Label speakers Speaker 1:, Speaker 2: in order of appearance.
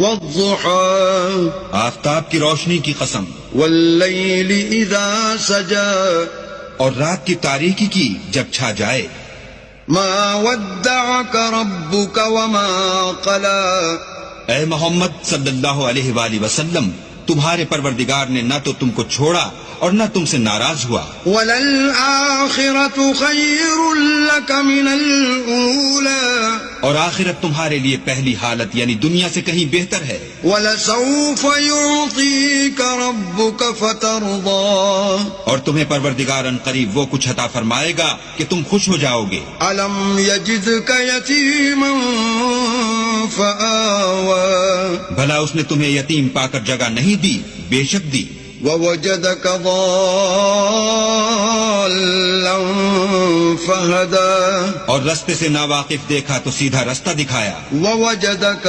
Speaker 1: والضحى
Speaker 2: آفتاب کی روشنی کی قسم،
Speaker 1: واللیل اذا سجى
Speaker 2: اور رات کی تاریکی کی جب چھا جائے.
Speaker 1: ما ودعك ربك وما قلى
Speaker 2: اے محمد صلی اللہ علیہ وآلہ وسلم، تمہارے پروردگار نے نہ تو تم کو چھوڑا اور نہ تم سے ناراض ہوا.
Speaker 1: وَلَلْآخِرَةُ خَيْرٌ لَكَ مِنَ الْأُولَى
Speaker 2: اور آخرت تمہارے لیے پہلی حالت یعنی دنیا سے کہیں بہتر ہے.
Speaker 1: وَلَسَوْفَ يُعْطِيكَ رَبُّكَ فَتَرْضَى
Speaker 2: اور تمہیں پروردگار ان قریب وہ کچھ عطا فرمائے گا کہ تم خوش ہو جاؤ گے.
Speaker 1: أَلَمْ يَجِدْكَ يَتِيمًا فَآوَى
Speaker 2: بھلا اس نے تمہیں یتیم پا کر جگہ نہیں دی؟ بے شک دی.
Speaker 1: وَوَجَدَكَ ضَالًّا فَهَدَى
Speaker 2: اور رستے سے ناواقف دیکھا تو سیدھا رستہ دکھایا.
Speaker 1: وَوَجَدَكَ